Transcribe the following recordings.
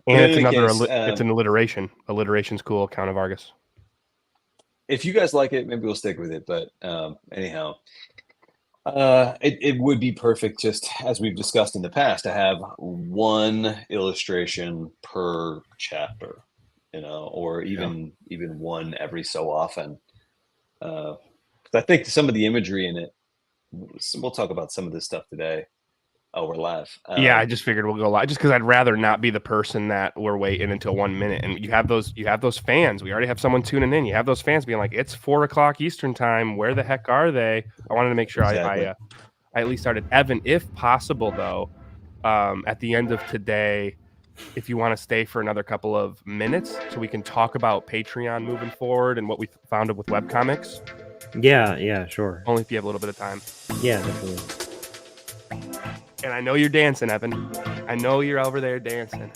And in it's any another, case, it's an alliteration. Alliteration's cool, Count of Argus. if you guys like it, maybe we'll stick with it. But anyhow, it would be perfect, just as we've discussed in the past, to have one illustration per chapter, or Yeah. even one every so often. 'Cause I think some of the imagery in it, we'll talk about some of this stuff today. Oh, we're live. Yeah, I just figured we'll go live just because I'd rather not be the person that we're waiting until 1 minute. And you have those fans. We already have someone tuning in. You have those fans being like, it's 4 o'clock Eastern time. Where the heck are they? I wanted to make sure Exactly. I at least started. Evan, if possible, though, at the end of today, if you want to stay for another couple of minutes so we can talk about Patreon moving forward and what we found with webcomics, Yeah, sure. only if you have a little bit of time. Yeah, definitely. And I know you're dancing, Evan. I know you're over there dancing.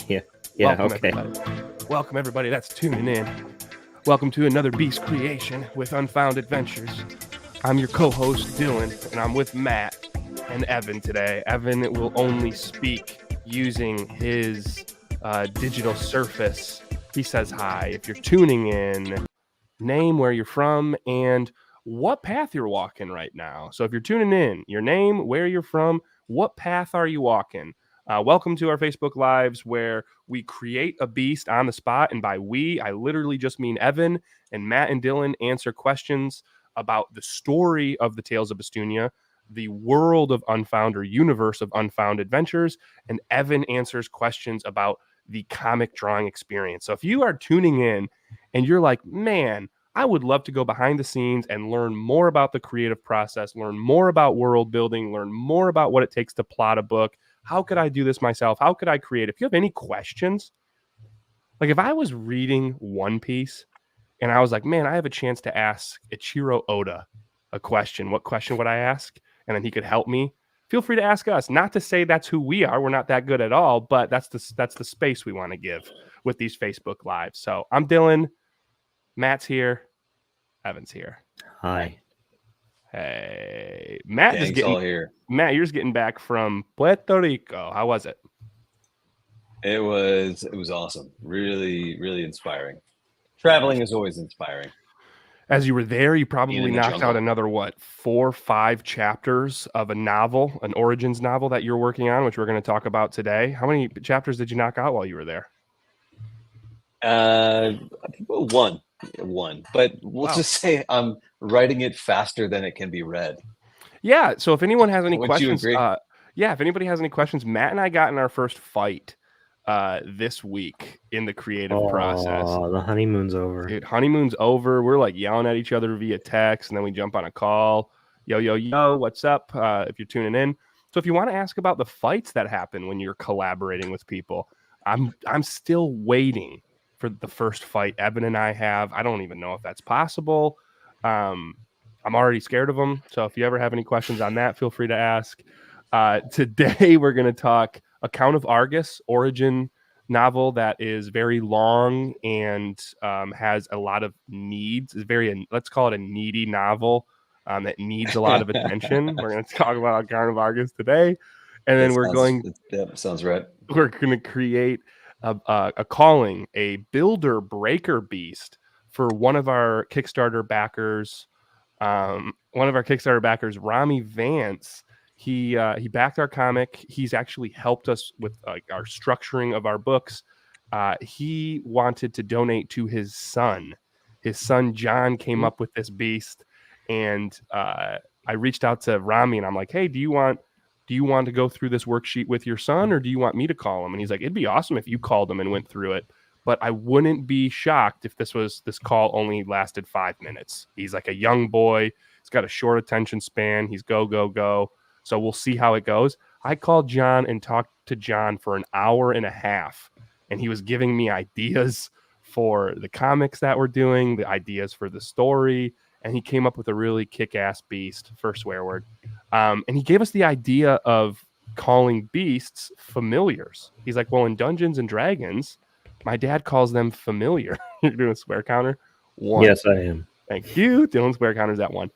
Yeah, Welcome, okay. everybody. Welcome, everybody that's tuning in. Welcome to another Beast Creation with Unfound Adventures. I'm your co-host, Dylan, and I'm with Matt and Evan today. Evan will only speak using his digital surface. He says hi. If you're tuning in, name, where you're from, and what path you're walking right now. So if you're tuning in, your name, where you're from, what path are you walking? Welcome to our Facebook Lives where we create a beast on the spot. And by we, I literally just mean Evan, and Matt and Dylan answer questions about the story of the Tales of Bestunia, the world of Unfound or universe of Unfound Adventures, and Evan answers questions about the comic drawing experience. So if you are tuning in and you're like, man, I would love to go behind the scenes and learn more about the creative process, learn more about world building, learn more about what it takes to plot a book. How could I do this myself? How could I create? If you have any questions, like if I was reading One Piece and I was like, man, I have a chance to ask Ichiro Oda a question, what question would I ask? And then he could help me. Feel free to ask us. Not to say that's who we are. We're not that good at all, but that's the space we want to give with these Facebook Lives. So I'm Dylan. Matt's here. Evan's here. Hi. Hey, Matt Gang's all here. Matt, you're just getting back from Puerto Rico. How was it? It was awesome. Really, really inspiring. Traveling is always inspiring. As you were there, you Being probably in the knocked out jungle. another 4-5 chapters of a novel, an origins novel that you're working on, which we're going to talk about today. How many chapters did you knock out while you were there? One, but we'll Wow. just say I'm writing it faster than it can be read. Yeah. So if anyone has any Would you questions, agree? if anybody has any questions, Matt and I got in our first fight this week in the creative process. Oh, the honeymoon's over. Dude, honeymoon's over. We're like yelling at each other via text, and then we jump on a call. Yo, what's up? If you're tuning in. So if you want to ask about the fights that happen when you're collaborating with people, I'm still waiting for the first fight Evan and I have. I don't even know if that's possible. I'm already scared of them. So if you ever have any questions on that, feel free to ask. Today we're going to talk Account of Argus, origin novel that is very long and has a lot of needs. It's let's call it a needy novel that needs a lot of attention. We're going to talk about Account of Argus today, and then That sounds right. we're going to create a calling, a builder breaker beast for one of our Kickstarter backers. Rami Vance. He backed our comic. He's actually helped us with our structuring of our books. He wanted to donate to his son. His son John came up with this beast, and I reached out to Rami and I'm like, "Hey, do you want to go through this worksheet with your son, or do you want me to call him?" And he's like, "It'd be awesome if you called him and went through it, but I wouldn't be shocked if this call only lasted 5 minutes." He's like a young boy. He's got a short attention span. He's go. So we'll see how it goes. I called John and talked to John for an hour and a half, and he was giving me ideas for the comics that we're doing, the ideas for the story, and he came up with a really kick-ass beast, first swear word. And he gave us the idea of calling beasts familiars. He's like, well, in Dungeons and Dragons, my dad calls them familiar. You're doing a swear counter? 1. Yes, I am. Thank you. Dylan's square counters at 1.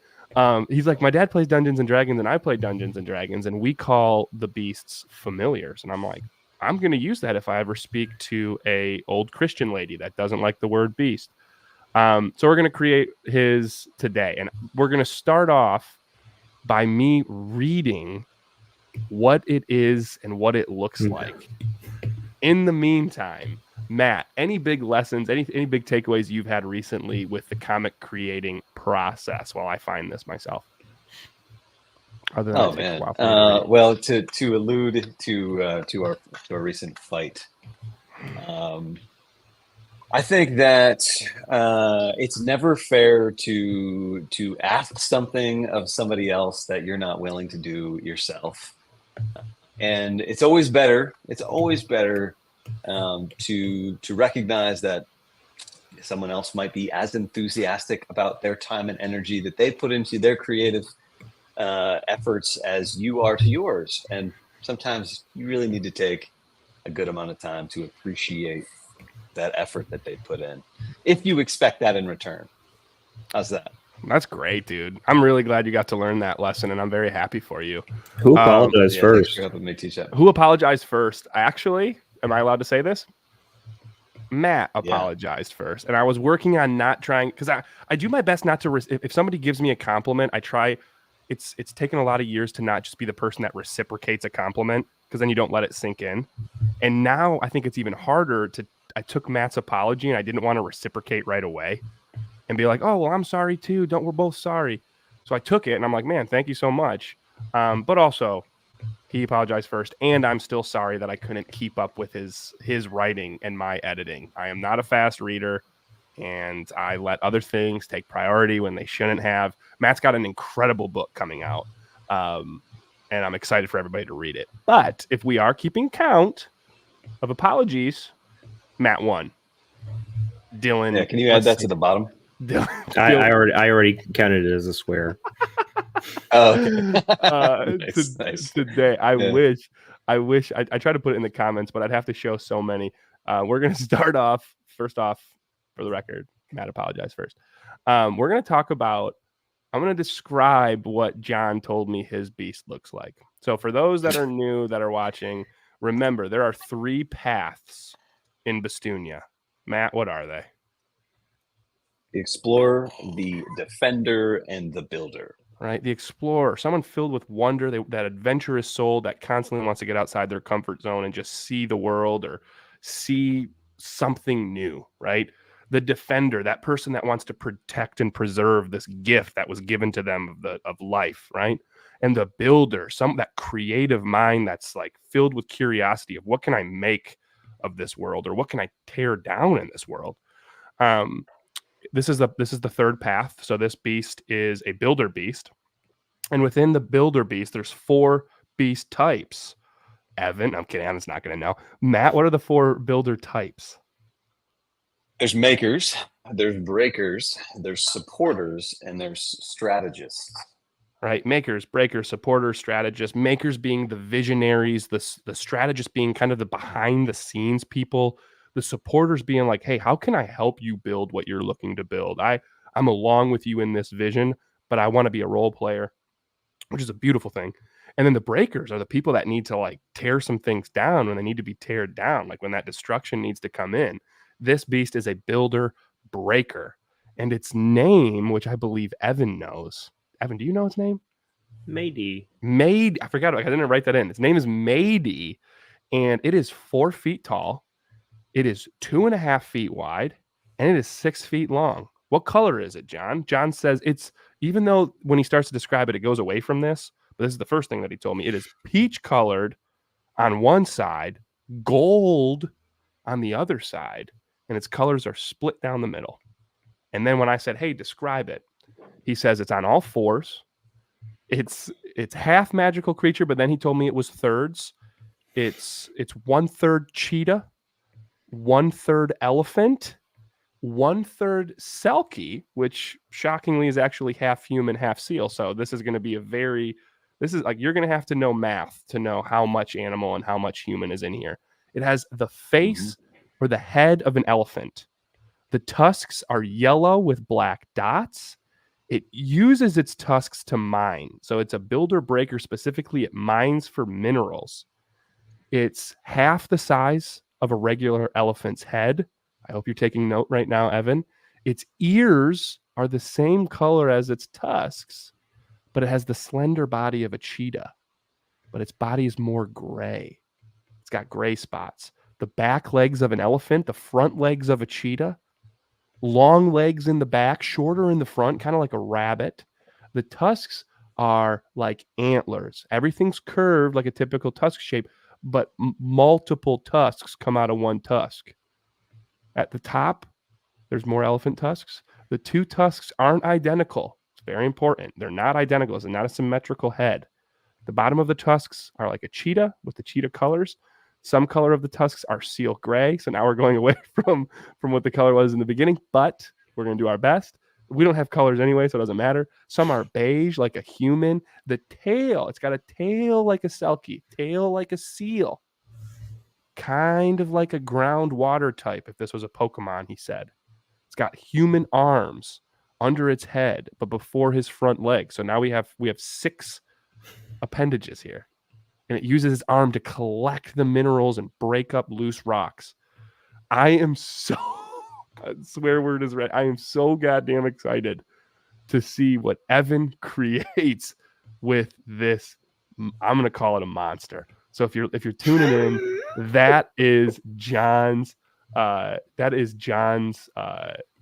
He's like, my dad plays Dungeons and Dragons and I play Dungeons and Dragons, and we call the beasts familiars. And I'm like, I'm going to use that if I ever speak to a old Christian lady that doesn't like the word beast. So we're going to create his today, and we're going to start off by me reading what it is and what it looks like. In the meantime, Matt, any big lessons, any big takeaways you've had recently with the comic creating process while I find this myself? Other than Oh it takes a man. while for me to read. Well, to allude to our recent fight, I think that it's never fair to ask something of somebody else that you're not willing to do yourself, and it's always better. It's always better to recognize that someone else might be as enthusiastic about their time and energy that they put into their creative efforts as you are to yours. And sometimes you really need to take a good amount of time to appreciate that effort that they put in, if you expect that in return. How's that? That's great, dude. I'm really glad you got to learn that lesson, and I'm very happy for you. Who apologized Thanks first? for helping me teach that. Who apologized first? Actually, am I allowed to say this? Matt apologized first, and I was working on not trying, because I do my best not to. If somebody gives me a compliment, I try. It's taken a lot of years to not just be the person that reciprocates a compliment, because then you don't let it sink in. And now I think it's even harder to. I took Matt's apology and I didn't want to reciprocate right away and be like, oh, well, I'm sorry too. We're both sorry. So I took it and I'm like, man, thank you so much. But also he apologized first, and I'm still sorry that I couldn't keep up with his writing and my editing. I am not a fast reader, and I let other things take priority when they shouldn't have. Matt's got an incredible book coming out, and I'm excited for everybody to read it. But if we are keeping count of apologies, Matt won. Dylan, Yeah, can you add that to the bottom? I already counted it as a swear. Oh, okay. Nice. Today, I wish I try to put it in the comments, but I'd have to show so many. We're gonna start off first off, for the record, Matt apologized first. We're gonna talk about. I'm gonna describe what John told me his beast looks like. So for those that are new that are watching, remember there are 3 paths in Bastunia. Matt, what are they? The explorer, the defender, and the builder. Right? The explorer, someone filled with wonder, that adventurous soul that constantly wants to get outside their comfort zone and just see the world or see something new, right? The defender, that person that wants to protect and preserve this gift that was given to them of life, right? And the builder, that creative mind that's like filled with curiosity of what can I make of this world, or what can I tear down in this world? This is the 3rd path. So this beast is a builder beast, and within the builder beast, there's 4 beast types. Evan, I'm kidding. Evan's not going to know. Matt, what are the 4 builder types? There's makers, there's breakers, there's supporters, and there's strategists. Right, makers, breakers, supporters, strategists. Makers being the visionaries, the strategists being kind of the behind the scenes people. The supporters being like, hey, how can I help you build what you're looking to build? I'm along with you in this vision, but I want to be a role player, which is a beautiful thing. And then the breakers are the people that need to like tear some things down when they need to be teared down, like when that destruction needs to come in. This beast is a builder breaker, and its name, which I believe Evan knows. Evan, do you know its name? Maybe. I forgot. I didn't write that in. Its name is Mady, and it is 4 feet tall. It is 2.5 feet wide, and it is 6 feet long. What color is it, John? John says it's, even though when he starts to describe it, it goes away from this, but this is the first thing that he told me. It is peach colored on one side, gold on the other side, and its colors are split down the middle. And then when I said, hey, describe it, he says it's on all 4s. It's half magical creature, but then he told me it was thirds. It's 1/3 cheetah, 1/3 elephant, 1/3 selkie, which shockingly is actually half human, half seal. So this is going to be you're going to have to know math to know how much animal and how much human is in here. It has the face or the head of an elephant. The tusks are yellow with black dots. It uses its tusks to mine. So it's a builder breaker. Specifically, it mines for minerals. It's half the size of a regular elephant's head. I hope you're taking note right now, Evan. Its ears are the same color as its tusks, but it has the slender body of a cheetah. But its body is more gray. It's got gray spots. The back legs of an elephant, the front legs of a cheetah, long legs in the back, shorter in the front, kind of like a rabbit. The tusks are like antlers. Everything's curved like a typical tusk shape, but multiple tusks come out of one tusk. At the top, there's more elephant tusks. The two tusks aren't identical. It's very important. They're not identical. It's not a symmetrical head. The bottom of the tusks are like a cheetah with the cheetah colors. Some color of the tusks are seal gray. So now we're going away from what the color was in the beginning, but we're going to do our best. We don't have colors anyway, so it doesn't matter. Some are beige like a human. The tail, it's got a tail like a selkie, tail like a seal, kind of like a groundwater type if this was a Pokemon, he said. It's got human arms under its head, but before his front leg. So now we have 6 appendages here. And it uses its arm to collect the minerals and break up loose rocks. I am so swear word is right. I am so goddamn excited to see what Evan creates with this. I'm gonna call it a monster. So if you're tuning in, that is John's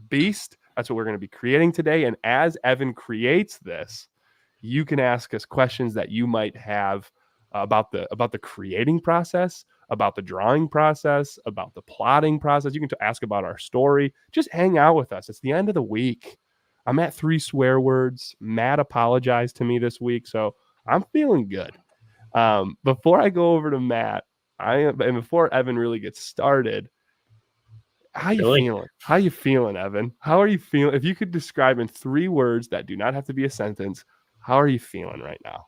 beast. That's what we're going to be creating today. And as Evan creates this, you can ask us questions that you might have about the creating process, about the drawing process, about the plotting process. You can ask about our story. Just hang out with us. It's the end of the week. I'm at 3 swear words. Matt apologized to me this week, so I'm feeling good. Before I go over to Matt, and before Evan really gets started, how you feeling? How you feeling, Evan? How are you feeling? If you could describe in 3 words that do not have to be a sentence, how are you feeling right now?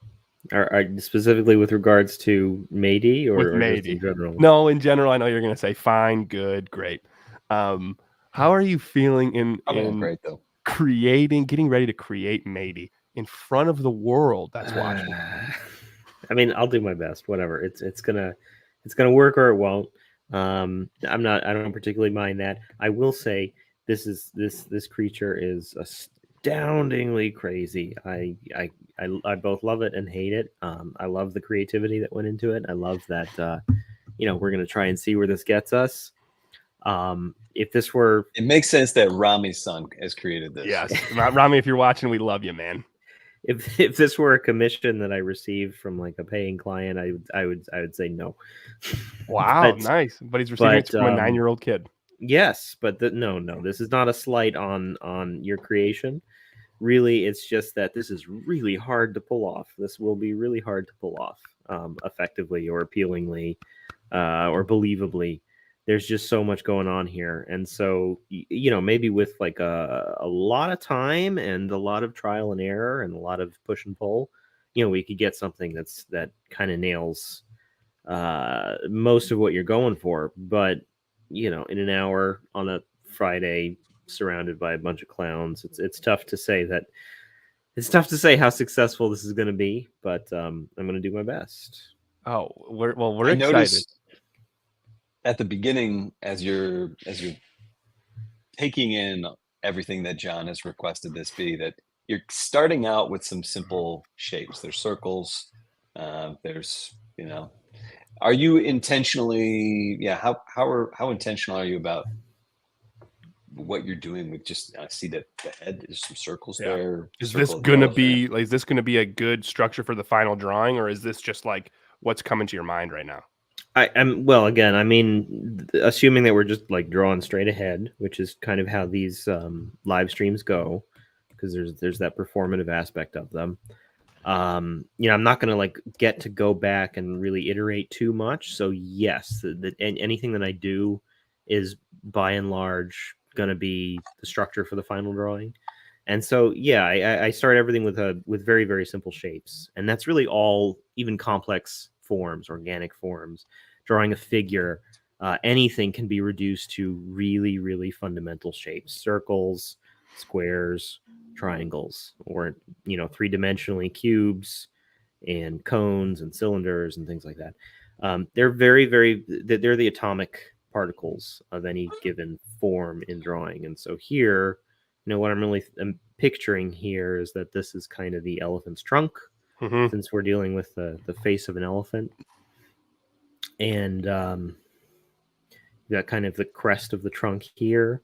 Are specifically with regards to Matey or just in general? No, in general. I know you're going to say fine, good, great. How are you feeling in great though. Getting ready to create Matey in front of the world that's watching? I mean, I'll do my best. Whatever. It's gonna work or it won't. I don't particularly mind that. I will say this creature is astoundingly crazy. I both love it and hate it. I love the creativity that went into it. I love that we're gonna try and see where this gets us. If this were, it makes sense that Rami's son has created this. Yes, Rami, if you're watching, we love you, man. If this were a commission that I received from like a paying client, I would say no. Wow, nice. But he's receiving it from a 9-year-old kid. Yes, but no. This is not a slight on your creation. Really, it's just that this is really hard to pull off. This will be really hard to pull off effectively or appealingly or believably. There's just so much going on here. And so, maybe with like a lot of time and a lot of trial and error and a lot of push and pull, we could get something that kind of nails most of what you're going for. But, in an hour on a Friday surrounded by a bunch of clowns, it's tough to say that. It's tough to say how successful this is going to be, but I'm going to do my best. Oh, we're excited. At the beginning, as you're taking in everything that John has requested this be, that you're starting out with some simple shapes. There's circles. There's are you intentionally? Yeah. How intentional are you about what you're doing with just? I see that the head. There's some circles there. Is this gonna be a good structure for the final drawing, or is this just like what's coming to your mind right now? Again, I mean, assuming that we're just like drawing straight ahead, which is kind of how these live streams go, because there's that performative aspect of them. I'm not going to like get to go back and really iterate too much. So yes, anything that I do is by and large going to be the structure for the final drawing. And so, yeah, I start everything with very, very simple shapes, and that's really all. Even complex forms, organic forms, drawing a figure, anything can be reduced to really, really fundamental shapes: circles, squares, triangles, or 3-dimensionally cubes and cones and cylinders and things like that. They're they're the atomic particles of any given form in drawing. And so here, what I'm picturing here is that this is kind of the elephant's trunk, since we're dealing with the face of an elephant. And you got kind of the crest of the trunk here.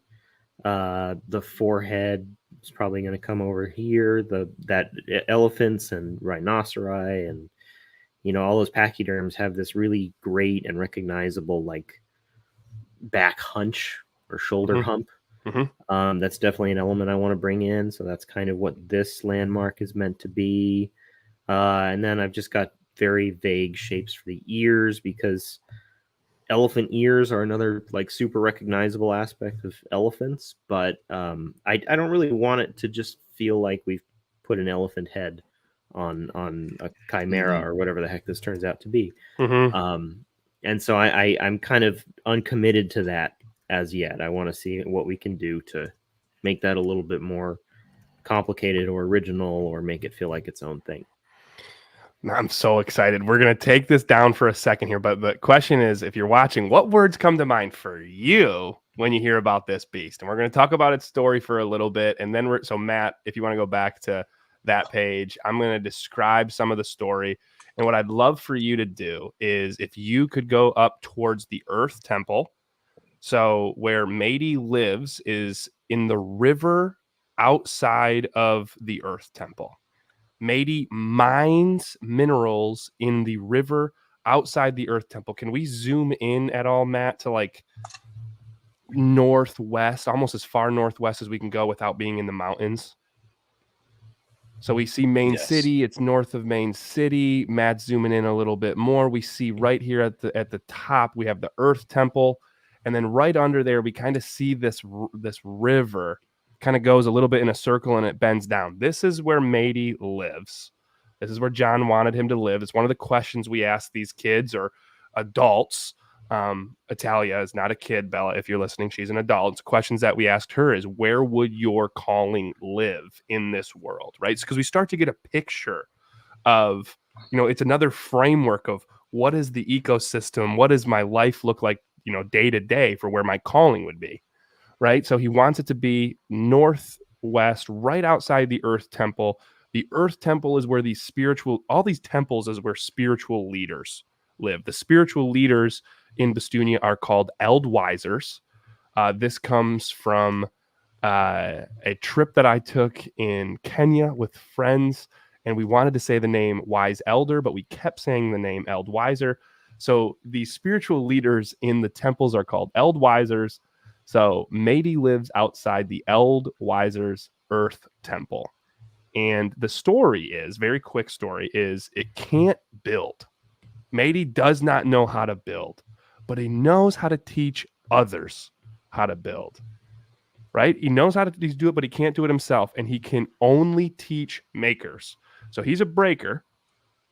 The forehead is probably going to come over here. That elephants and rhinoceri and all those pachyderms have this really great and recognizable like back hunch or shoulder hump. That's definitely an element I want to bring in. So that's kind of what this landmark is meant to be. And then I've just got very vague shapes for the ears, because elephant ears are another like super recognizable aspect of elephants. But I don't really want it to just feel like we've put an elephant head on a chimera or whatever the heck this turns out to be. And so I'm kind of uncommitted to that as yet. I want to see what we can do to make that a little bit more complicated or original, or make it feel like its own thing. I'm so excited. We're going to take this down for a second here, but the question is, if you're watching, what words come to mind for you when you hear about this beast? And we're going to talk about its story for a little bit. And then so Matt, if you want to go back to that page, I'm going to describe some of the story. And what I'd love for you to do is, if you could go up towards the Earth Temple. So where Mady lives is in the river outside of the Earth Temple. Mady mines minerals in the river outside the Earth Temple. Can we zoom in at all, Matt, to like northwest, almost as far northwest as we can go without being in the mountains? So we see Main City. It's north of Main City. Matt's zooming in a little bit more. We see right here at the top, we have the Earth Temple. And then right under there, we kind of see this river kind of goes a little bit in a circle and it bends down. This is where Mady lives. This is where John wanted him to live. It's one of the questions we ask these kids or adults. Italia is not a kid, Bella. If you're listening, she's an adult. It's questions that we asked her is, where would your calling live in this world, right? Because we start to get a picture of, it's another framework of what is the ecosystem? What does my life look like, day to day, for where my calling would be, right? So he wants it to be northwest, right outside the Earth Temple. The Earth Temple is where all these temples is where spiritual leaders live. The spiritual leaders in Bestunia are called Eldwisers. This comes from a trip that I took in Kenya with friends, and we wanted to say the name Wise Elder, but we kept saying the name Eldwiser. So the spiritual leaders in the temples are called Eldwisers. So Mady lives outside the Eldwisers Earth Temple. And the story is, very quick story, is it can't build. Mady does not know how to build, but he knows how to teach others how to build, right? He knows how to do it, but he can't do it himself. And he can only teach makers. So he's a breaker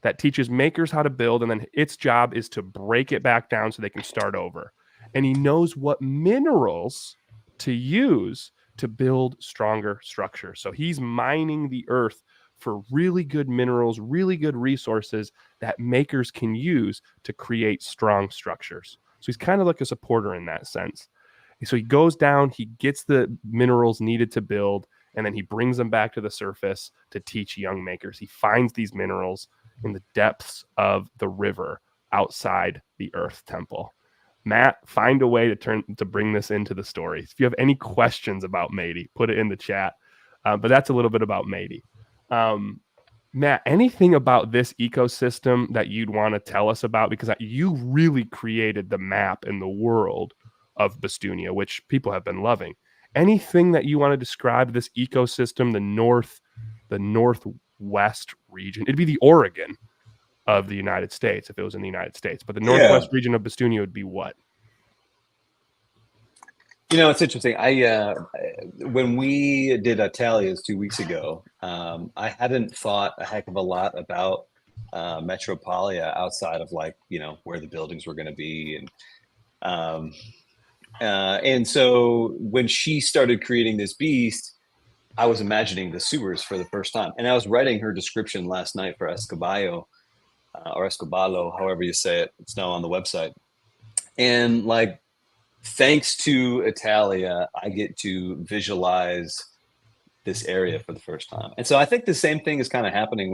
that teaches makers how to build, and then its job is to break it back down so they can start over. And he knows what minerals to use to build stronger structures. So he's mining the earth for really good minerals, really good resources that makers can use to create strong structures. So he's kind of like a supporter in that sense. So he goes down, he gets the minerals needed to build, and then he brings them back to the surface to teach young makers. He finds these minerals in the depths of the river outside the Earth Temple. Matt, find a way to bring this into the story. If you have any questions about Mady, put it in the chat. But that's a little bit about Mady. Matt, anything about this ecosystem that you'd want to tell us about? Because you really created the map in the world of Bestunia, which people have been loving. Anything that you want to describe this ecosystem, the northwest region? It'd be the Oregon of the United States if it was in the United States, but the northwest region of Bestunia would be what? It's interesting. When we did Italia's 2 weeks ago, I hadn't thought a heck of a lot about Metropolia outside of where the buildings were going to be, and so when she started creating this beast, I was imagining the sewers for the first time, and I was writing her description last night for Escobayo. or Escoballo, however you say it. It's now on the website. And like, thanks to Italia, I get to visualize this area for the first time. And so I think the same thing is kind of happening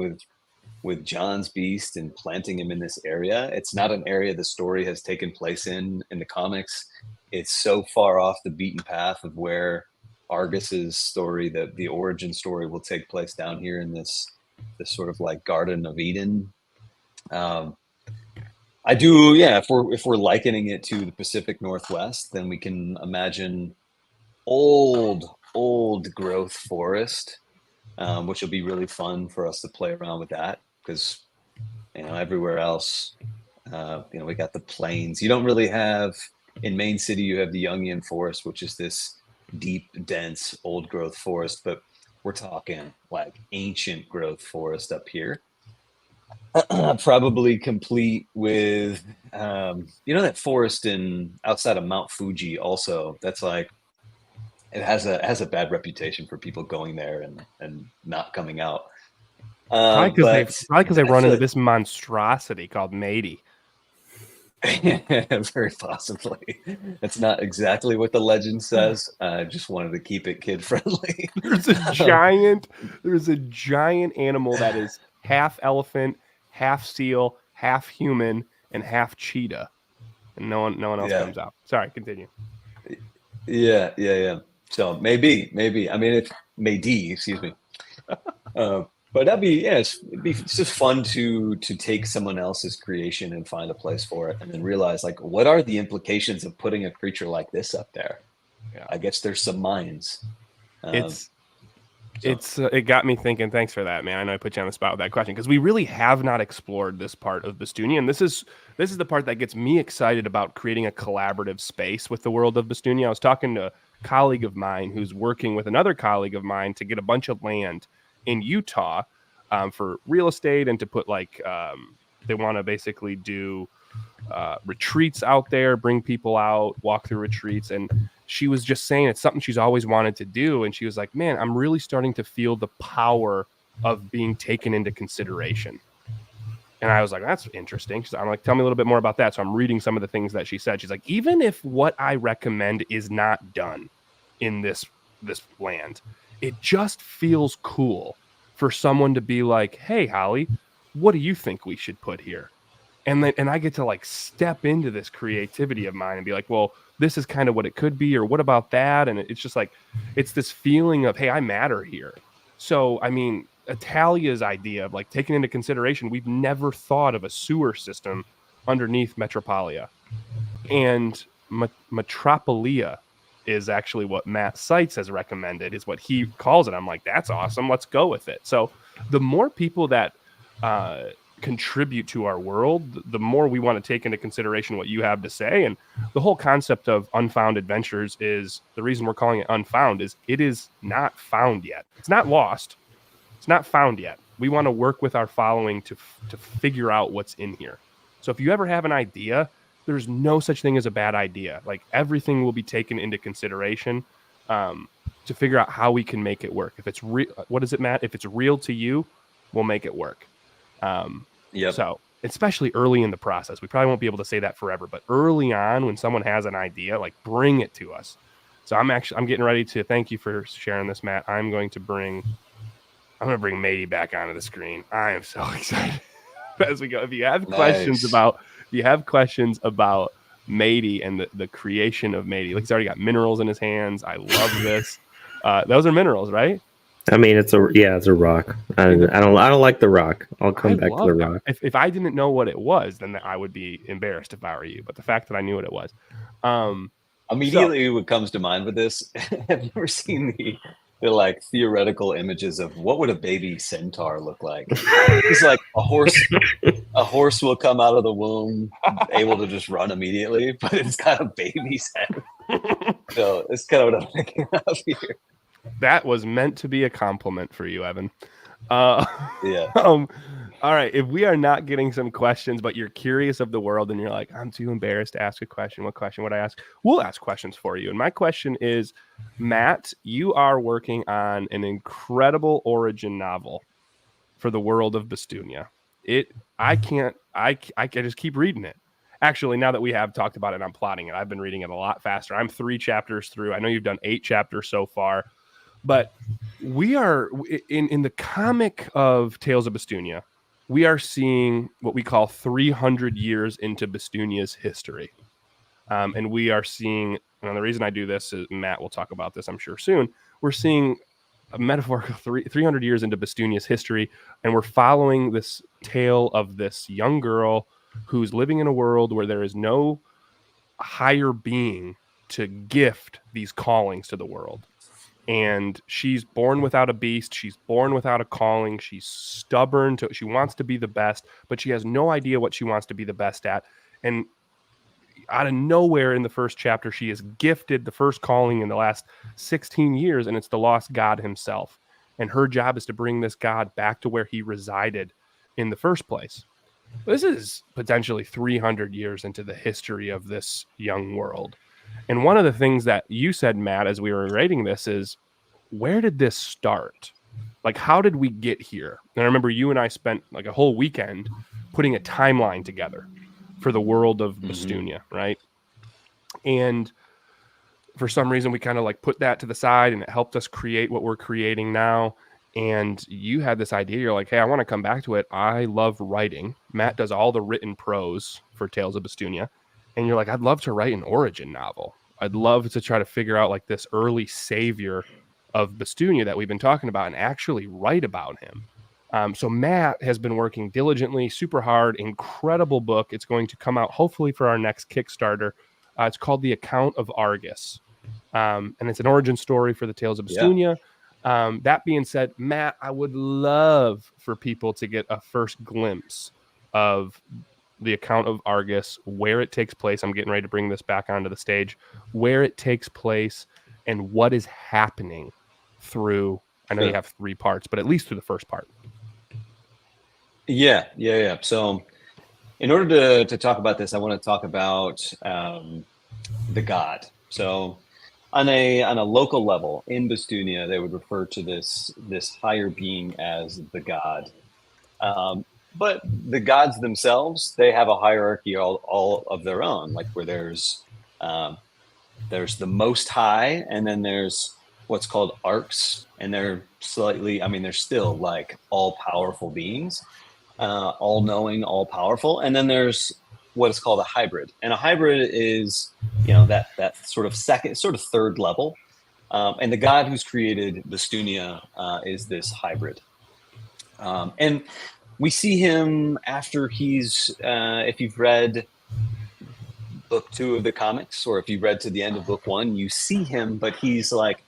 with John's Beast and planting him in this area. It's not an area the story has taken place in the comics. It's so far off the beaten path of where Argus's story, the origin story, will take place down here in this sort of like Garden of Eden. I do, yeah. If we're likening it to the Pacific Northwest, then we can imagine old growth forest, which will be really fun for us to play around with that, because everywhere else, we got the plains. You don't really have in Main City. You have the Jungian forest, which is this deep, dense, old growth forest, but we're talking like ancient growth forest up here. Probably complete with that forest outside of Mount Fuji also. That's like, it has a bad reputation for people going there and not coming out. Probably because they run into this monstrosity called Matey. Very possibly. That's not exactly what the legend says. I just wanted to keep it kid friendly. There's a giant animal that is half elephant, half seal, half human, and half cheetah, and no one else comes out. Sorry, continue. Yeah. So maybe. I mean, it's maybe. Excuse me. But that'd be it's just fun to take someone else's creation and find a place for it, and then realize, like, what are the implications of putting a creature like this up there? Yeah. I guess there's some minds. It got me thinking. Thanks for that, man. I know I put you on the spot with that question, because we really have not explored this part of Bastunia, and this is the part that gets me excited about creating a collaborative space with the world of Bastunia. I was talking to a colleague of mine who's working with another colleague of mine to get a bunch of land in Utah for real estate, and to put they want to basically do retreats out there, bring people out, walk through retreats. And she was just saying it's something she's always wanted to do. And she was like, man, I'm really starting to feel the power of being taken into consideration. And I was like, that's interesting. I'm like, tell me a little bit more about that. So I'm reading some of the things that she said. She's like, even if what I recommend is not done in this land, it just feels cool for someone to be like, hey, Holly, what do you think we should put here? And I get to like step into this creativity of mine and be like, well, this is kind of what it could be, or what about that? And it's just like, it's this feeling of, hey, I matter here. So, I mean, Italia's idea of like taking into consideration, we've never thought of a sewer system underneath Metropolia. And Metropolia is actually what Matt Seitz has recommended, is what he calls it. I'm like, that's awesome. Let's go with it. So the more people that contribute to our world, the more we want to take into consideration what you have to say. And the whole concept of Unfound Adventures is, the reason we're calling it Unfound is it is not found yet. It's not lost. It's not found yet. We want to work with our following to figure out what's in here. So if you ever have an idea, there's no such thing as a bad idea. Like, everything will be taken into consideration to figure out how we can make it work. If it's real, what is it, Matt? If it's real to you, we'll make it work. So especially early in the process, we probably won't be able to say that forever, but early on, when someone has an idea, like, bring it to us. So I'm getting ready to thank you for sharing this, Matt. I'm going to bring Matey back onto the screen. I am so excited as we go. If you have questions about Matey and the creation of Matey, like, he's already got minerals in his hands. I love this. Those are minerals, right? I mean, it's a rock. I don't like the rock. I'll come back to the rock. If I didn't know what it was, then I would be embarrassed if I were you. But the fact that I knew what it was, immediately what comes to mind with this, have you ever seen the like theoretical images of what would a baby centaur look like? It's like a horse will come out of the womb able to just run immediately, but it's got a baby's head. So it's kind of what I'm thinking of here. That was meant to be a compliment for you, Evan. Yeah. All right. If we are not getting some questions, but you're curious of the world and you're like, I'm too embarrassed to ask a question. What question would I ask? We'll ask questions for you. And my question is, Matt, you are working on an incredible origin novel for the world of Bastunia. I can just keep reading it. Actually, now that we have talked about it, I'm plotting it. I've been reading it a lot faster. I'm 3 chapters through. I know you've done 8 chapters so far, but we are in the comic of Tales of Bestunia. We are seeing what we call 300 years into Bestunia's history. And we are seeing, and the reason I do this is Matt will talk about this, I'm sure soon. We're seeing a metaphorical 300 years into Bestunia's history, and we're following this tale of this young girl who's living in a world where there is no higher being to gift these callings to the world. And she's born without a beast. She's born without a calling. She's stubborn. She wants to be the best, but she has no idea what she wants to be the best at. And out of nowhere in the first chapter, she is gifted the first calling in the last 16 years, and it's the lost God himself. And her job is to bring this God back to where he resided in the first place. This is potentially 300 years into the history of this young world. And one of the things that you said, Matt, as we were writing this is, where did this start? Like, how did we get here? And I remember you and I spent like a whole weekend putting a timeline together for the world of Bestunia, right? And for some reason, we kind of like put that to the side, and it helped us create what we're creating now. And you had this idea. You're like, hey, I want to come back to it. I love writing. Matt does all the written prose for Tales of Bestunia. And you're like, I'd love to write an origin novel. I'd love to try to figure out like this early savior of Bestunia that we've been talking about and actually write about him. So Matt has been working diligently, super hard, incredible book. It's going to come out hopefully for our next Kickstarter. It's called The Account of Argus. And it's an origin story for the Tales of Bestunia. Yeah. That being said, Matt, I would love for people to get a first glimpse of The Account of Argus, where it takes place. I'm getting ready to bring this back onto the stage, where it takes place and what is happening through, I know you have 3 parts, but at least through the first part. Yeah. So in order to talk about this, I want to talk about the god. So on a local level in Bestunia, they would refer to this higher being as the god. But the gods themselves, they have a hierarchy all of their own, like where there's the Most High, and then there's what's called arcs, and they're still like all powerful beings, all knowing, all powerful. And then there's what is called a hybrid, and a hybrid is that sort of third level. And the god who's created Bestunia is this hybrid, and we see him after he's, if you've read book 2 of the comics, or if you've read to the end of book 1, you see him, but he's like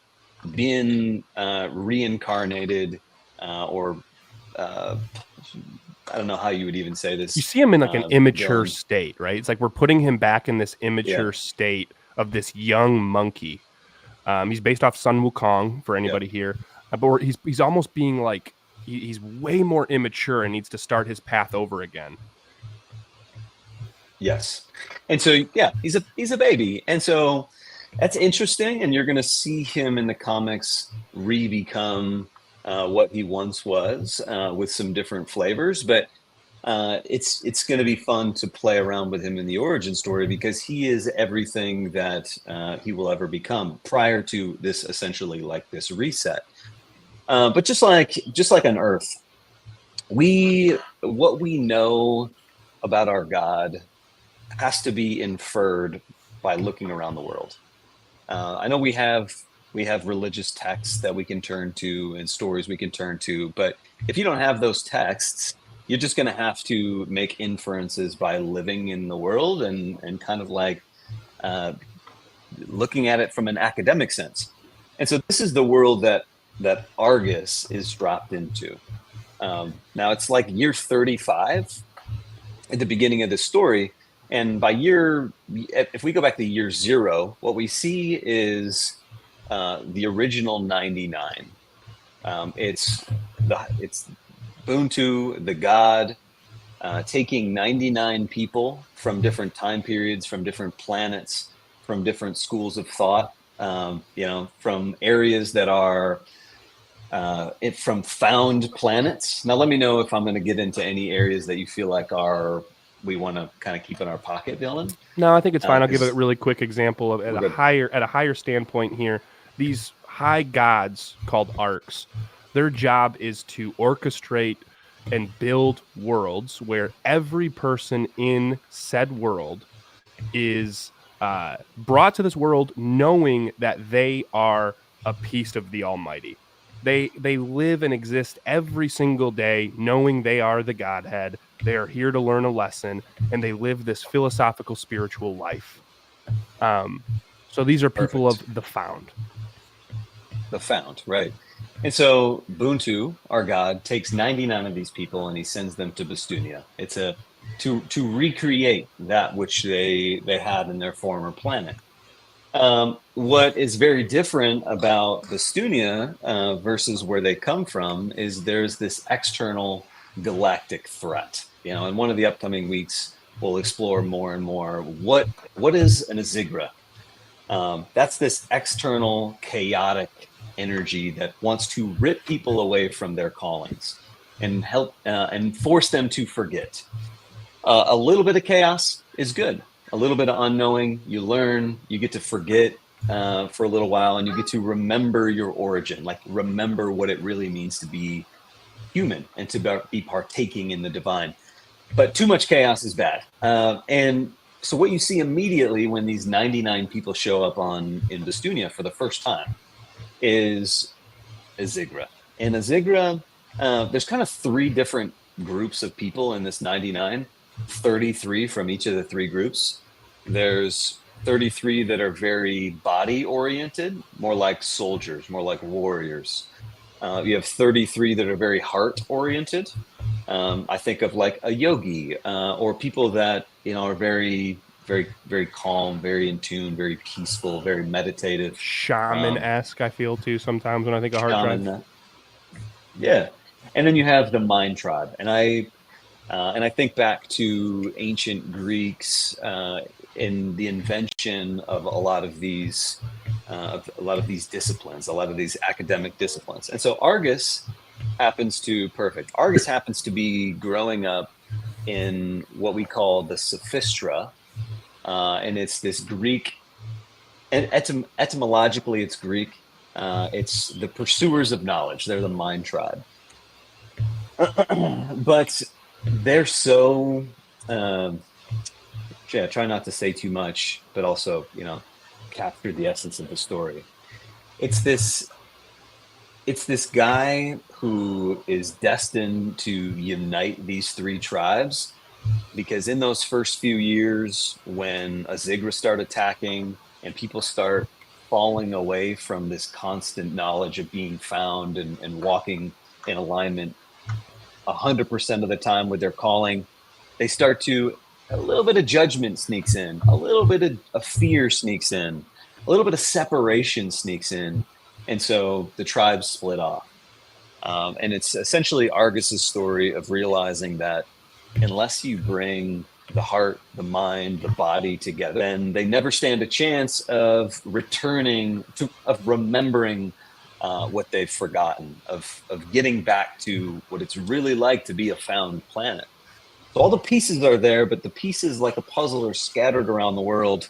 been reincarnated, or I don't know how you would even say this. You see him in like an immature state, right? It's like we're putting him back in this immature state of this young monkey. He's based off Sun Wukong for anybody here, but he's almost being like, he's way more immature and needs to start his path over again. Yes. And so, he's a baby. And so that's interesting. And you're going to see him in the comics become what he once was, with some different flavors. But it's going to be fun to play around with him in the origin story, because he is everything that he will ever become prior to this, essentially like this reset. But just like on Earth, what we know about our God has to be inferred by looking around the world. I know we have religious texts that we can turn to and stories we can turn to, but if you don't have those texts, you're just going to have to make inferences by living in the world and kind of like looking at it from an academic sense. And so this is the world that Argus is dropped into. Now it's like year 35 at the beginning of the story. And if we go back to year 0, what we see is the original 99. It's Ubuntu, the god, taking 99 people from different time periods, from different planets, from different schools of thought, from areas that are from found planets. Now, let me know if I'm going to get into any areas that you feel like we want to kind of keep in our pocket, Dylan. No, I think it's fine. I'll give a 'Cause really quick example of we're good. at a higher standpoint here. These high gods called arcs, their job is to orchestrate and build worlds where every person in said world is brought to this world knowing that they are a piece of the Almighty. They live and exist every single day knowing they are the Godhead. They are here to learn a lesson, and they live this philosophical, spiritual life. So these are people Perfect. of the found. The found, right. And so Buntu, our god, takes 99 of these people and he sends them to Bastunia. It's to recreate that which they had in their former planet. What is very different about Bastunia versus where they come from is there's this external galactic threat. In one of the upcoming weeks, we'll explore more and more what is an Azigra. That's this external chaotic energy that wants to rip people away from their callings and help and force them to forget. A little bit of chaos is good. A little bit of unknowing, you learn, you get to forget for a little while, and you get to remember your origin, like remember what it really means to be human and to be partaking in the divine. But too much chaos is bad. And so what you see immediately when these 99 people show up in Bastunia for the first time is Azigra. And Azigra, there's kind of three different groups of people in this 99, 33 from each of the three groups. There's 33 that are very body oriented, more like soldiers, more like warriors. You have 33 that are very heart oriented. I think of like a yogi or people that are very, very, very calm, very in tune, very peaceful, very meditative. Shaman-esque, I feel too sometimes when I think of heart tribe. Yeah, and then you have the mind tribe, and I think back to ancient Greeks in the invention of a lot of these disciplines, a lot of these academic disciplines. And so Argus happens to be growing up in what we call the Sophistra, and it's this Greek, and etymologically it's Greek. It's the pursuers of knowledge. They're the mind tribe. But they're so try not to say too much, but also capture the essence of the story. It's this guy who is destined to unite these three tribes, because in those first few years when Azigra start attacking and people start falling away from this constant knowledge of being found and walking in alignment 100% of the time with their calling, they start to, a little bit of judgment sneaks in, a little bit of fear sneaks in, a little bit of separation sneaks in. And so the tribes split off. And it's essentially Argus's story of realizing that unless you bring the heart, the mind, the body together, then they never stand a chance of remembering what they've forgotten, of getting back to what it's really like to be a found planet. So all the pieces are there, but the pieces, like a puzzle, are scattered around the world.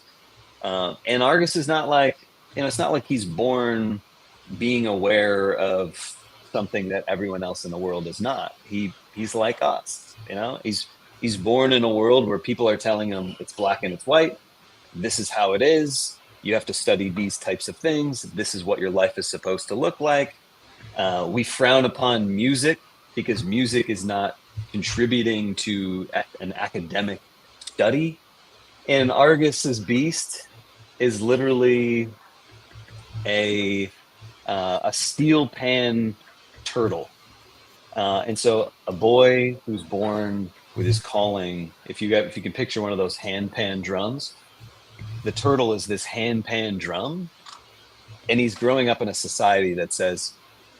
And Argus is not like, it's not like he's born being aware of something that everyone else in the world is not. He's like us, he's born in a world where people are telling him it's black and it's white. This is how it is. You have to study these types of things. This is what your life is supposed to look like. We frown upon music because music is not contributing to an academic study. And Argus's beast is literally a steel pan turtle. And so a boy who's born with his calling, if you can picture one of those hand pan drums, the turtle is this hand pan drum, and he's growing up in a society that says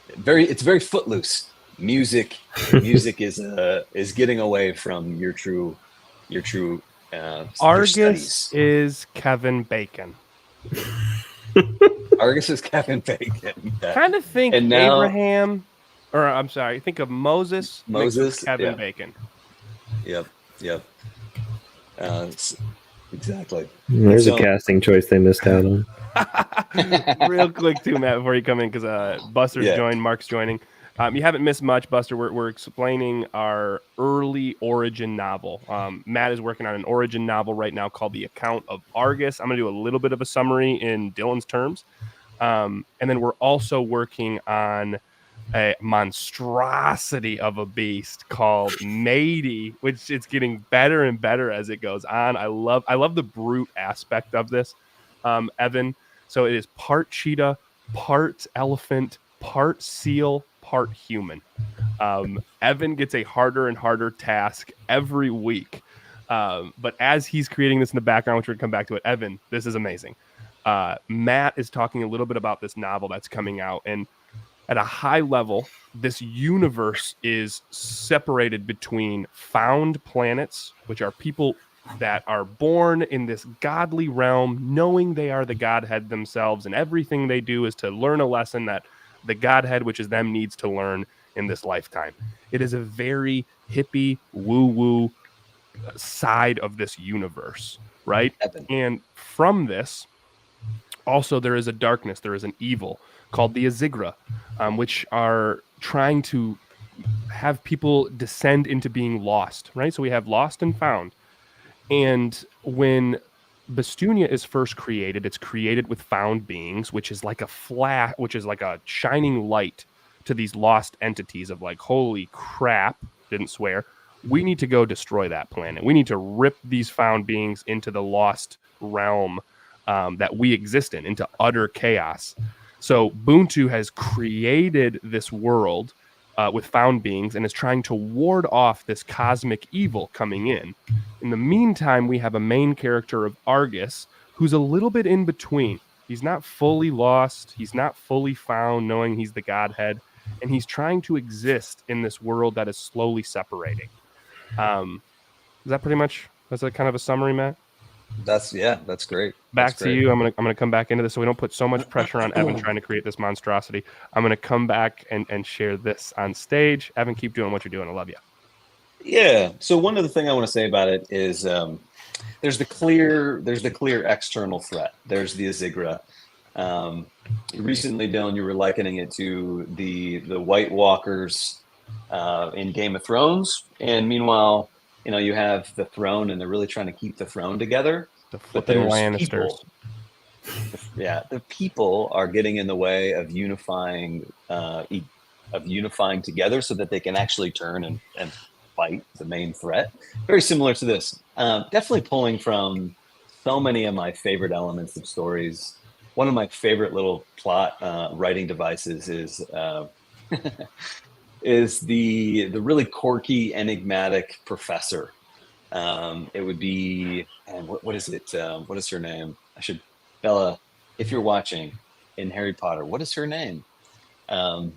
it's very footloose. Music is getting away from your true Argus your studies. is Kevin Bacon. Argus is Kevin Bacon. Yeah. Kind of think And now- Abraham, or I'm sorry, think of Moses mixed with Moses, Kevin yeah. Bacon. Yep. Exactly. There's So- a casting choice they missed out on. Real quick too, Matt, before you come in, because Buster's Yeah. joined, Mark's joining. You haven't missed much, Buster. We're explaining our early origin novel. Matt is working on an origin novel right now called The Account of Argus. I'm going to do a little bit of a summary in Dylan's terms. And then we're also working on a monstrosity of a beast called Matey, which it's getting better and better as it goes on. I love the brute aspect of this, Evan. So it is part cheetah, part elephant, part seal, part human. Evan gets a harder and harder task every week. But as he's creating this in the background, which we're going to come back to it, Evan, this is amazing. Matt is talking a little bit about this novel that's coming out, and at a high level, this universe is separated between found planets, which are people that are born in this godly realm, knowing they are the Godhead themselves, and everything they do is to learn a lesson that the Godhead, which is them, needs to learn in this lifetime. It is a very hippie, woo-woo side of this universe, right? Evan. And from this, also there is a darkness, there is an evil called the Azigra, which are trying to have people descend into being lost, right? So we have lost and found. And when Bestunia is first created, it's created with found beings, which is like a shining light to these lost entities of like, holy crap, didn't swear. We need to go destroy that planet. We need to rip these found beings into the lost realm that we exist in, into utter chaos. So Ubuntu has created this world with found beings and is trying to ward off this cosmic evil coming in. In the meantime, we have a main character of Argus who's a little bit in between. He's not fully lost. He's not fully found, knowing he's the Godhead. And he's trying to exist in this world that is slowly separating. Is that pretty much, that's a kind of a summary, Matt? That's great. Back That's to great. you. I'm gonna come back into this so we don't put so much pressure on Evan trying to create this monstrosity. I'm gonna come back and share this on stage. Evan, keep doing what you're doing. I love you. Yeah. So one of the things I want to say about it is there's the clear external threat. There's the Azigra. Recently, Dylan, you were likening it to the White Walkers in Game of Thrones, and meanwhile, you have the throne, and they're really trying to keep the throne together. The But flipping there's Lannisters. people. Yeah, the people are getting in the way of unifying together so that they can actually turn and fight the main threat. Very similar to this. Definitely pulling from so many of my favorite elements of stories. One of my favorite little plot writing devices is is the really quirky, enigmatic professor. It would be, and what is it? What is her name? Bella, if you're watching in Harry Potter, what is her name? The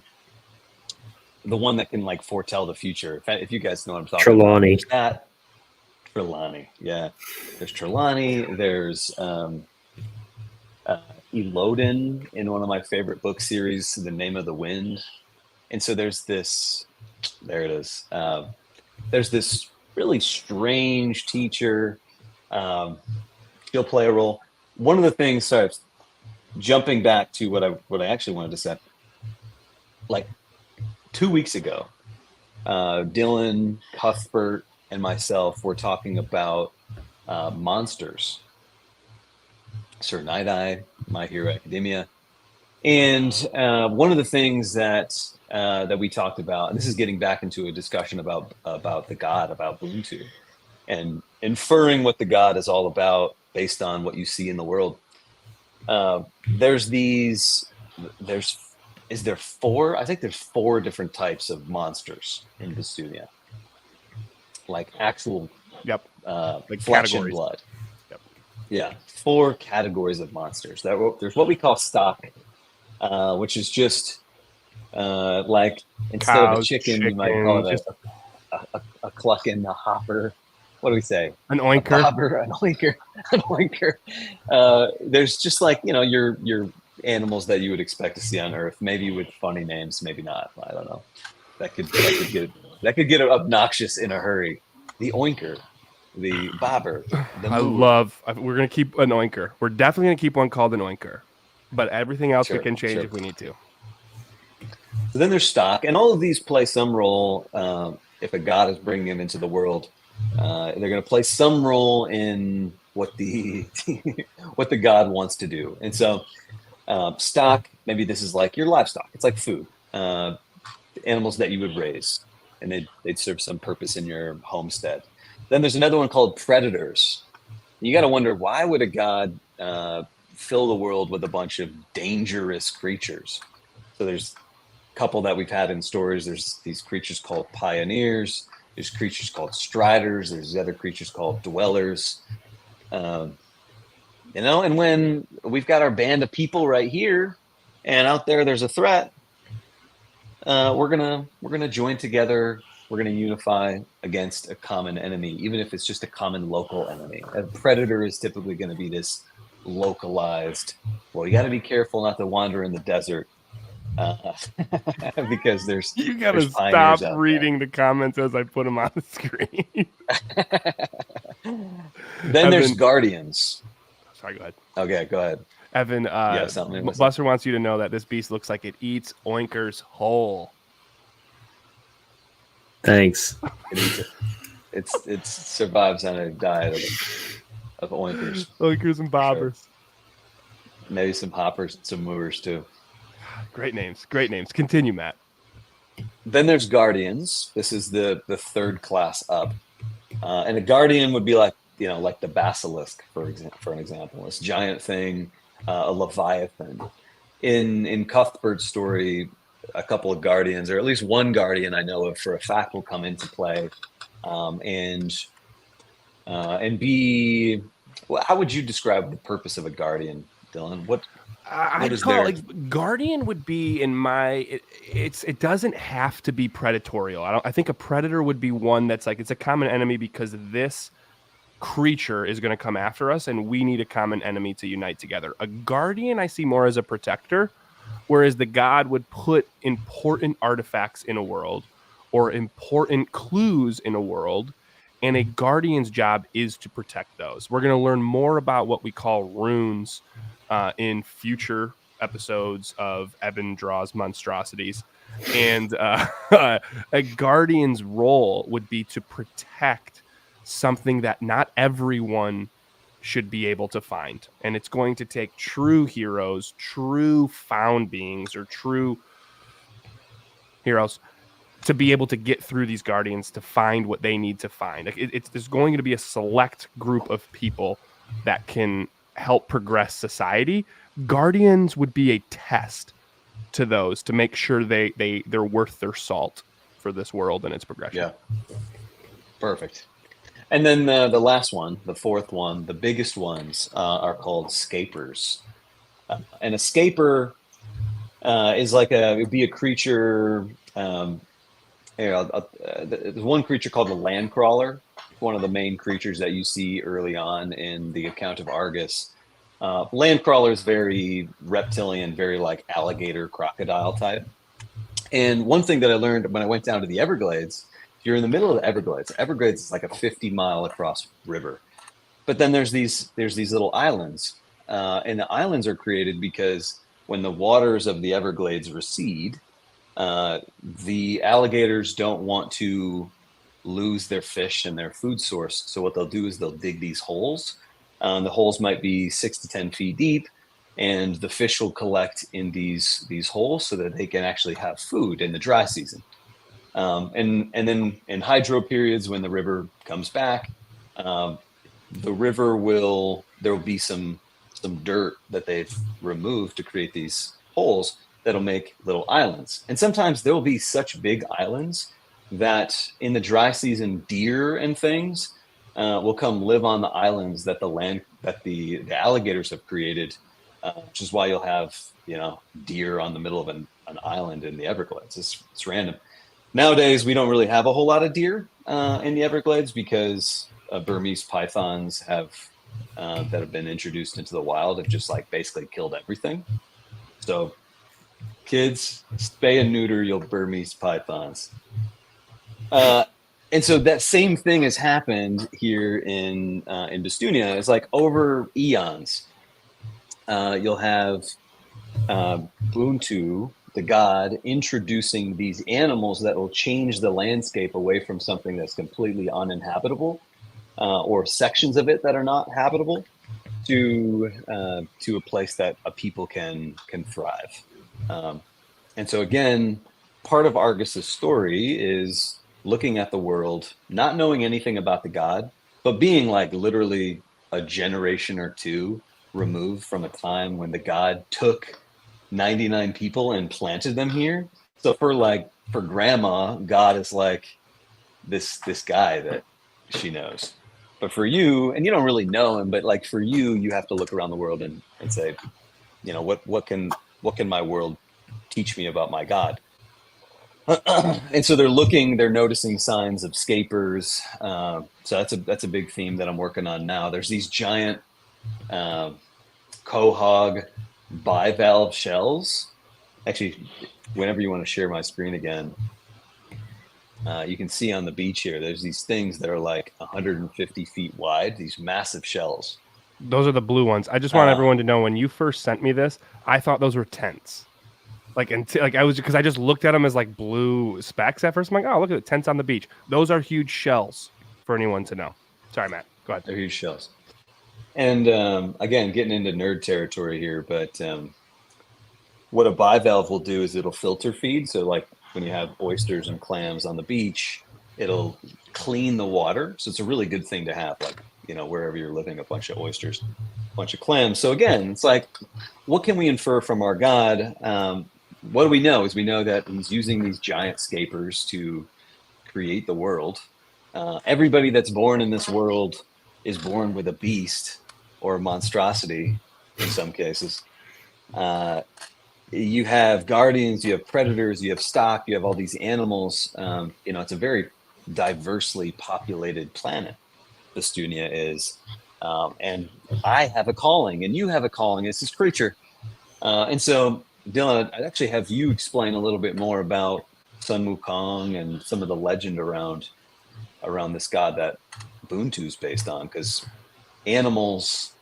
one that can like foretell the future. If you guys know what I'm talking Trelawney. about. That Trelawney, yeah. There's Trelawney. There's Elodin in one of my favorite book series, The Name of the Wind. And so there's this. There it is. There's this really strange teacher. She'll play a role. One of the things, sorry, jumping back to what I actually wanted to say. Like 2 weeks ago, Dylan, Cuthbert, and myself were talking about monsters. Sir Night-Eye, My Hero Academia. And one of the things that we talked about, and this is getting back into a discussion about the God, about Ubuntu, and inferring what the God is all about based on what you see in the world. Is there four? I think there's 4 different types of monsters in Bestunia. Like actual Yep. like flesh and categories. blood. Yep. Yeah, 4 categories of monsters. There's what we call stock, which is just like instead of a Cows, chicken, you might call it chickens, a clucking, a hopper. What do we say? An A oinker. bobber, an oinker, an oinker. There's just like your animals that you would expect to see on Earth, maybe with funny names, maybe not. I don't know. That could get obnoxious in a hurry. The oinker, the bobber, the moor. We're gonna keep an oinker. We're definitely gonna keep one called an oinker, but everything else we Sure, can change sure. if we need to. So then there's stock, and all of these play some role. If a god is bringing them into the world, they're going to play some role in what the what the god wants to do. And so, stock, maybe this is like your livestock. It's like food, animals that you would raise, and they'd serve some purpose in your homestead. Then there's another one called predators. You got to wonder, why would a god fill the world with a bunch of dangerous creatures? So there's couple that we've had in stories. There's these creatures called pioneers. There's creatures called striders. There's other creatures called dwellers. And when we've got our band of people right here, and out there's a threat, we're gonna join together. We're gonna unify against a common enemy, even if it's just a common local enemy. A predator is typically going to be this localized. Well, you got to be careful not to wander in the desert. Because you gotta there's stop out reading the comments as I put them on the screen. Then there's guardians. Sorry, go ahead. Okay, go ahead. Evan, Buster wants you to know that this beast looks like it eats oinkers whole. Thanks. It survives on a diet of oinkers. Oinkers and bobbers. Sure. Maybe some hoppers and some moors too. Great names. Continue, Matt. Then there's guardians. This is the third class up, and a guardian would be like the basilisk, for an example, this giant thing, a leviathan. In Cuthbert's story, a couple of guardians, or at least one guardian I know of for a fact, will come into play, and be. Well, how would you describe the purpose of a guardian, Dylan? I'd call guardian would be in my. It doesn't have to be predatorial. I think a predator would be one that's like it's a common enemy because this creature is going to come after us, and we need a common enemy to unite together. A guardian I see more as a protector, whereas the god would put important artifacts in a world or important clues in a world. And a guardian's job is to protect those. We're going to learn more about what we call runes in future episodes of Eben Draws Monstrosities. And a guardian's role would be to protect something that not everyone should be able to find. And it's going to take true heroes, true found beings, or true heroes to be able to get through these guardians to find what they need to find. There's going to be a select group of people that can help progress society. Guardians would be a test to those to make sure they're worth their salt for this world and its progression. Yeah, perfect. And then the last one, the fourth one, the biggest ones are called scapers. And a scaper is it would be a creature. There's one creature called the land crawler, one of the main creatures that you see early on in the account of Argus. Land crawler is very reptilian, very like alligator, crocodile type. And one thing that I learned when I went down to the Everglades, you're in the middle of the Everglades. Everglades is like a 50-mile across river. But then there's these little islands. And the islands are created because when the waters of the Everglades recede, the alligators don't want to lose their fish and their food source. So what they'll do is they'll dig these holes. The holes might be 6 to 10 feet deep, and the fish will collect in these holes so that they can actually have food in the dry season. And then in hydro periods, when the river comes back, there will be some dirt that they've removed to create these holes that'll make little islands. And sometimes there will be such big islands that in the dry season, deer and things will come live on the islands that the alligators have created, which is why you'll have deer on the middle of an island in the Everglades. It's random. Nowadays, we don't really have a whole lot of deer in the Everglades because Burmese pythons that have been introduced into the wild have just basically killed everything. So, kids, spay and neuter your Burmese pythons. And so that same thing has happened here in Bestunia. It's like over eons, you'll have Ubuntu, the god, introducing these animals that will change the landscape away from something that's completely uninhabitable, or sections of it that are not habitable, to a place that a people can thrive. And so again, part of Argus's story is looking at the world, not knowing anything about the god, but being like literally a generation or two removed from a time when the god took 99 people and planted them here. So for grandma, God is like this guy that she knows. But for you, and you don't really know him, but like for you, you have to look around the world and say, you know, what can my world teach me about my God? And so they're noticing signs of scapers. So that's a big theme that I'm working on now. There's these giant quahog bivalve shells. Actually, whenever you want to share my screen again, you can see on the beach here, there's these things that are like 150 feet wide, these massive shells. Those are the blue ones. I just want everyone to know, when you first sent me this, I thought those were tents. Like, I was, because I just looked at them as like blue specks at first. I'm like, oh, look at the tents on the beach. Those are huge shells, for anyone to know. Sorry, Matt. Go ahead. They're huge shells. And again, getting into nerd territory here, but what a bivalve will do is it'll filter feed. So like when you have oysters and clams on the beach, it'll clean the water. So it's a really good thing to have, like, you know, wherever you're living, a bunch of oysters, a bunch of clams. So again, it's like, what can we infer from our God? What do we know is we know that he's using these giant scapers to create the world. Everybody that's born in this world is born with a beast or a monstrosity in some cases. You have guardians, you have predators, you have stock, you have all these animals. You know, it's a very diversely populated planet, Bestunia is. And I have a calling, and you have a calling. It's this creature. And so, Dylan, I'd actually have you explain a little bit more about Sun Wukong and some of the legend around this god that Ubuntu's based on, because animals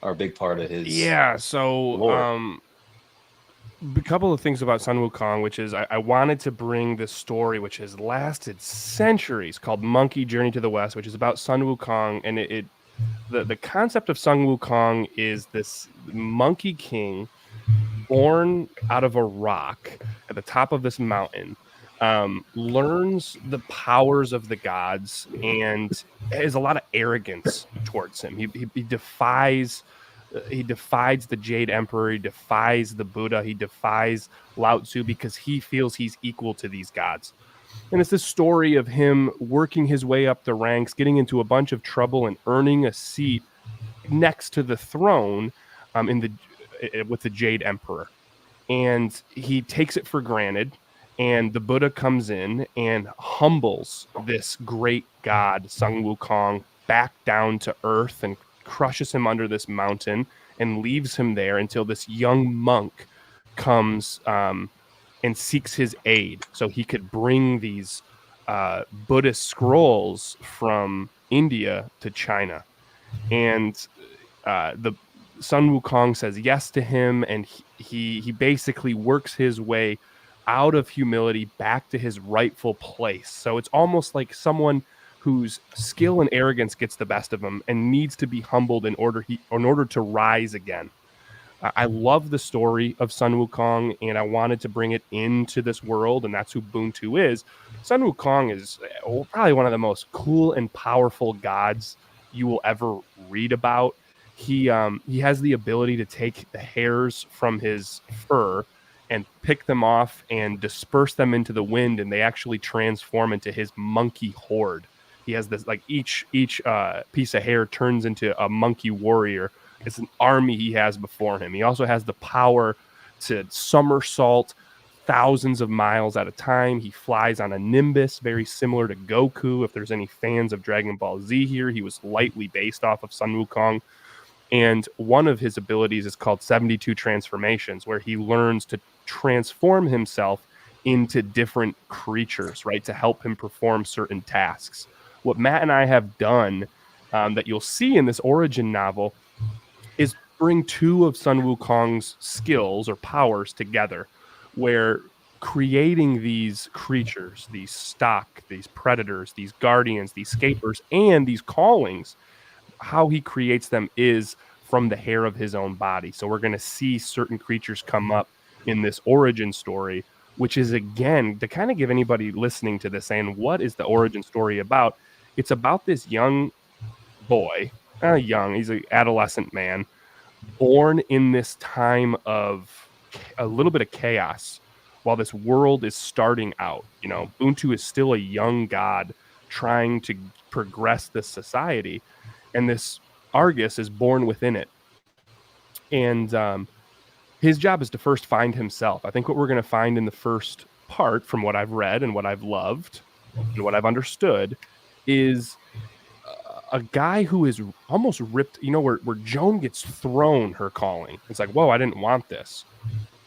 are a big part of his lore. A couple of things about Sun Wukong, which is I wanted to bring this story, which has lasted centuries, called Monkey Journey to the West, which is about Sun Wukong. And the concept of Sun Wukong is this monkey king born out of a rock at the top of this mountain, learns the powers of the gods, and has a lot of arrogance towards him. He defies the Jade Emperor. He defies the Buddha. He defies Lao Tzu because he feels he's equal to these gods. And it's this story of him working his way up the ranks, getting into a bunch of trouble, and earning a seat next to the throne with the Jade Emperor. And he takes it for granted. And the Buddha comes in and humbles this great god, Sun Wukong, back down to earth and crushes him under this mountain and leaves him there until this young monk comes and seeks his aid so he could bring these Buddhist scrolls from India to China. And the Sun Wukong says yes to him, and he basically works his way out of humility back to his rightful place. So it's almost like someone whose skill and arrogance gets the best of him and needs to be humbled in order to rise again. I love the story of Sun Wukong, and I wanted to bring it into this world, and that's who Ubuntu is. Sun Wukong is probably one of the most cool and powerful gods you will ever read about. He has the ability to take the hairs from his fur and pick them off and disperse them into the wind, and they actually transform into his monkey horde. He has this, like, each piece of hair turns into a monkey warrior. It's an army he has before him. He also has the power to somersault thousands of miles at a time. He flies on a nimbus, very similar to Goku. If there's any fans of Dragon Ball Z here, he was lightly based off of Sun Wukong. And one of his abilities is called 72 transformations, where he learns to transform himself into different creatures, right, to help him perform certain tasks. What Matt and I have done, that you'll see in this origin novel, is bring two of Sun Wukong's skills or powers together, where creating these creatures, these stock, these predators, these guardians, these scapers, and these callings, how he creates them is from the hair of his own body. So we're going to see certain creatures come up in this origin story, which is, again, to kind of give anybody listening to this saying, what is the origin story about? It's about this young boy, young, he's an adolescent man, born in this time of a little bit of chaos while this world is starting out. You know, Ubuntu is still a young god trying to progress this society, and this Argus is born within it. And his job is to first find himself. I think what we're going to find in the first part, from what I've read and what I've loved and what I've understood, is a guy who is almost ripped, you know, where Joan gets thrown her calling. It's like, whoa, I didn't want this.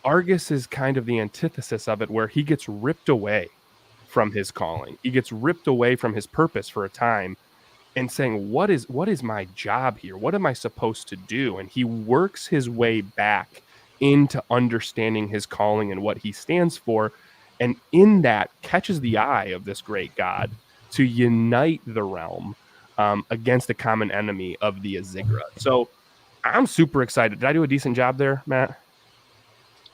Argus is kind of the antithesis of it, where he gets ripped away from his calling. He gets ripped away from his purpose for a time, and saying, what is my job here? What am I supposed to do? And he works his way back into understanding his calling and what he stands for. And in that, catches the eye of this great god to unite the realm against the common enemy of the Azigra. So I'm super excited. Did I do a decent job there, Matt?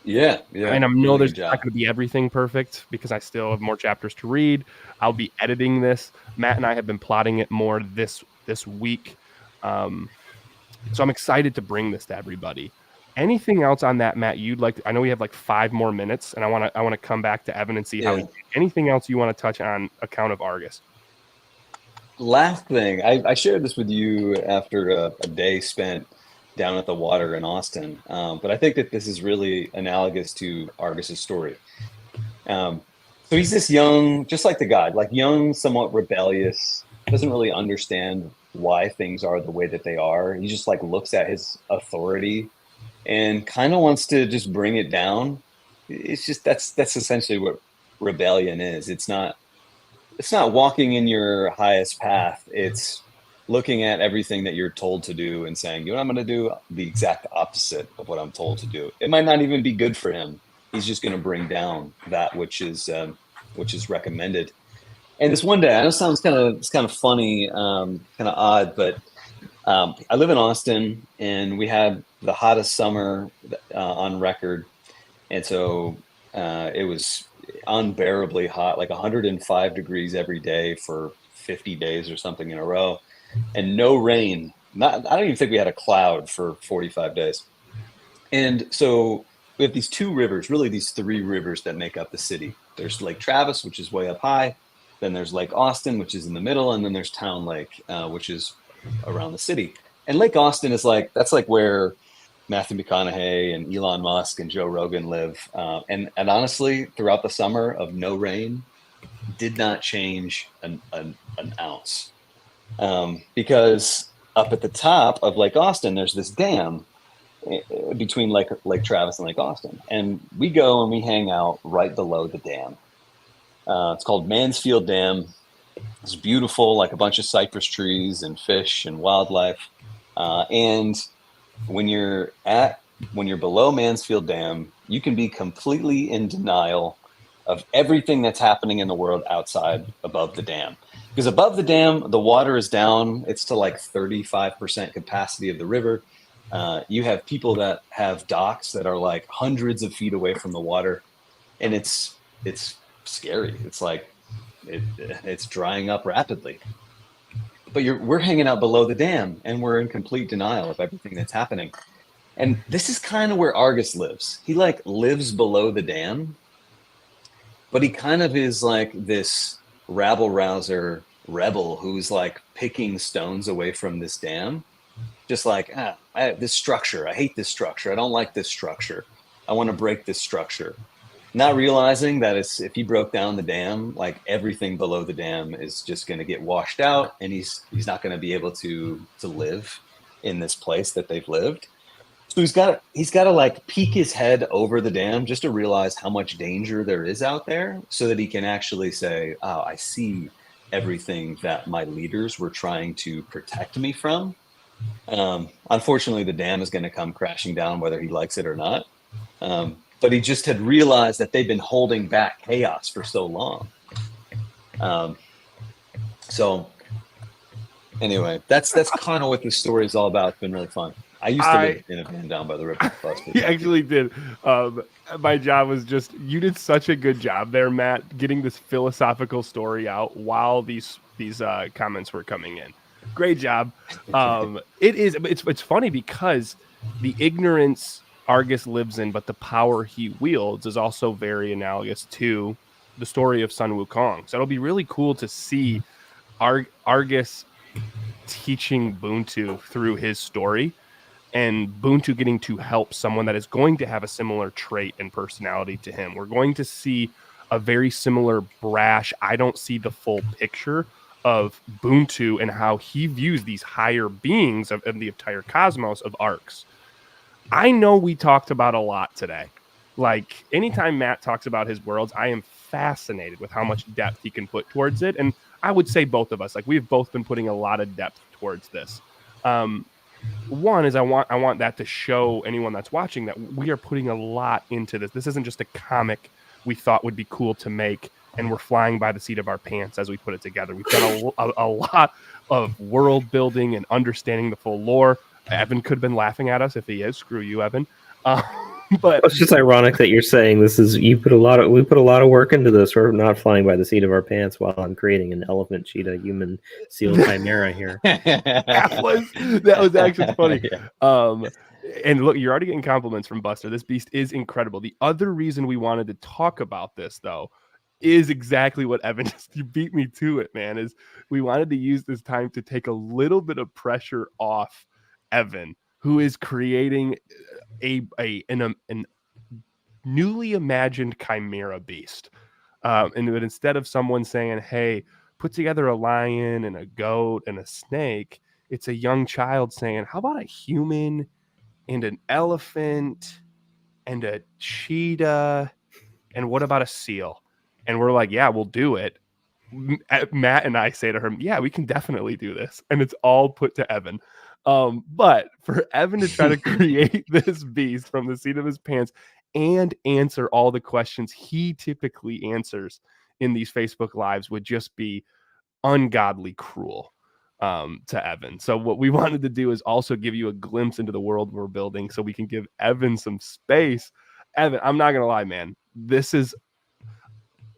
Yeah. And I know there's not going to be everything perfect because I still have more chapters to read. I'll be editing this. Matt and I have been plotting it more this week. So I'm excited to bring this to everybody. Anything else on that, Matt, you'd like to, I know we have like 5 more minutes, and I want to come back to Evan and see how anything else you want to touch on account of Argus? Last thing, I shared this with you after a day spent down at the water in Austin. But I think that this is really analogous to Argus's story. So he's this young, just like the god, like young, somewhat rebellious, doesn't really understand why things are the way that they are. He just like looks at his authority and kind of wants to just bring it down. It's just, that's essentially what rebellion is. It's not walking in your highest path. It's looking at everything that you're told to do and saying, you know what, I'm going to do the exact opposite of what I'm told to do. It might not even be good for him. He's just going to bring down that which is recommended. And this one day, I know it's kind of funny, kind of odd, but I live in Austin, and we had the hottest summer on record. And so it was unbearably hot, like 105 degrees every day for 50 days or something in a row. And no rain. I don't even think we had a cloud for 45 days. And so we have these 2 rivers, really these 3 rivers that make up the city. There's Lake Travis, which is way up high. Then there's Lake Austin, which is in the middle. And then there's Town Lake, which is around the city. And Lake Austin is that's like where Matthew McConaughey and Elon Musk and Joe Rogan live. And honestly, throughout the summer of no rain, did not change an ounce. Because up at the top of Lake Austin, there's this dam between Lake Travis and Lake Austin. And we go and we hang out right below the dam. It's called Mansfield Dam. It's beautiful, like a bunch of cypress trees and fish and wildlife. And when you're below Mansfield Dam, you can be completely in denial of everything that's happening in the world outside above the dam. Because above the dam, the water is down. It's to like 35% capacity of the river. You have people that have docks that are like hundreds of feet away from the water. And it's scary. It's like it's drying up rapidly. But we're hanging out below the dam, and we're in complete denial of everything that's happening. And this is kind of where Argus lives. He like lives below the dam, but he kind of is like this rabble-rouser rebel who's like picking stones away from this dam. Just like, this structure. I hate this structure. I don't like this structure. I want to break this structure. Not realizing that if he broke down the dam, like everything below the dam is just going to get washed out, and he's not going to be able to live. in this place that they've lived. So he's got to like peek his head over the dam just to realize how much danger there is out there, so that he can actually say, "Oh, I see everything that my leaders were trying to protect me from." Unfortunately, the dam is going to come crashing down whether he likes it or not. But he just had realized that they've been holding back chaos for so long. So anyway, that's kind of what this story is all about. It's been really fun. I used to live in a van down by the river. He actually did. My job was just, you did such a good job there, Matt, getting this philosophical story out while these comments were coming in. Great job. It's funny because the ignorance Argus lives in, but the power he wields is also very analogous to the story of Sun Wukong. So it'll be really cool to see Argus teaching Buntu through his story, and Buntu getting to help someone that is going to have a similar trait and personality to him. We're going to see a very similar brash, I don't see the full picture of Buntu and how he views these higher beings of the entire cosmos of arcs. I know we talked about a lot today. Like, anytime Matt talks about his worlds, I am fascinated with how much depth he can put towards it. And I would say both of us, like, we've both been putting a lot of depth towards this. One is I want that to show anyone that's watching that we are putting a lot into this. This isn't just a comic we thought would be cool to make, and we're flying by the seat of our pants as we put it together. We've done a lot of world building and understanding the full lore. Evan could have been laughing at us if he is. Screw you, Evan. But it's just ironic that you're saying this is we put a lot of work into this. We're not flying by the seat of our pants while I'm creating an elephant, cheetah, human, seal chimera here. That was actually funny. Yeah. And look, you're already getting compliments from Buster. This beast is incredible. The other reason we wanted to talk about this, though, is exactly what Evan just, you beat me to it, man, is we wanted to use this time to take a little bit of pressure off Evan, who is creating an newly imagined chimera beast. And that instead of someone saying, hey, put together a lion and a goat and a snake, it's a young child saying, how about a human and an elephant and a cheetah? And what about a seal? And we're like, yeah, we'll do it. Matt and I say to her, yeah, we can definitely do this. And it's all put to Evan. But for Evan to try to create this beast from the seat of his pants and answer all the questions he typically answers in these Facebook Lives would just be ungodly cruel to Evan. So what we wanted to do is also give you a glimpse into the world we're building so we can give Evan some space. Evan, I'm not going to lie, man. This is,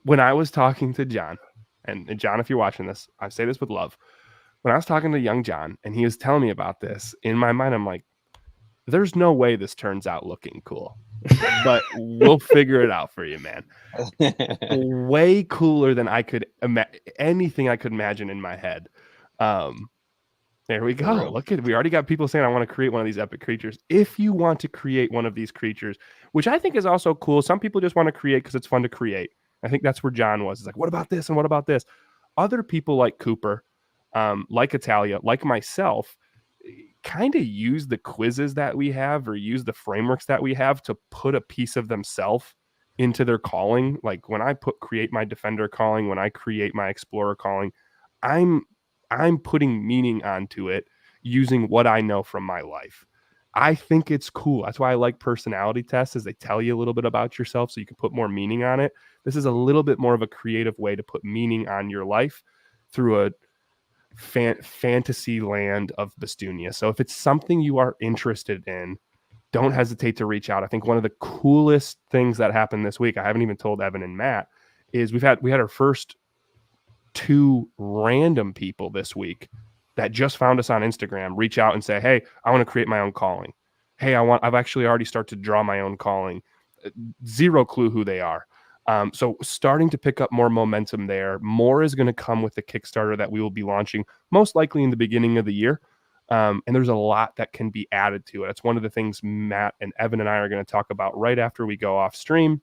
when I was talking to John, and John, if you're watching this, I say this with love. When I was talking to young John and he was telling me about this, in my mind, I'm like, there's no way this turns out looking cool, but we'll figure it out for you, man. Way cooler than I could anything I could imagine in my head. There we go. Look at, we already got people saying, I want to create one of these epic creatures. If you want to create one of these creatures, which I think is also cool. Some people just want to create because it's fun to create. I think that's where John was. It's like, what about this? And what about this? Other people like Cooper, like Italia, like myself, kind of use the quizzes that we have or use the frameworks that we have to put a piece of themselves into their calling. Like when I create my defender calling, when I create my explorer calling, I'm putting meaning onto it using what I know from my life. I think it's cool. That's why I like personality tests, is they tell you a little bit about yourself so you can put more meaning on it. This is a little bit more of a creative way to put meaning on your life through a fantasy land of Bestunia. So if it's something you are interested in, don't hesitate to reach out. I think one of the coolest things that happened this week, I haven't even told Evan and Matt, is we had our first 2 random people this week that just found us on Instagram reach out and say, hey, I want to create my own calling. Hey, I've actually already started to draw my own calling. Zero clue who they are. So starting to pick up more momentum there. More is going to come with the Kickstarter that we will be launching most likely in the beginning of the year. And there's a lot that can be added to it. It's one of the things Matt and Evan and I are going to talk about right after we go off stream,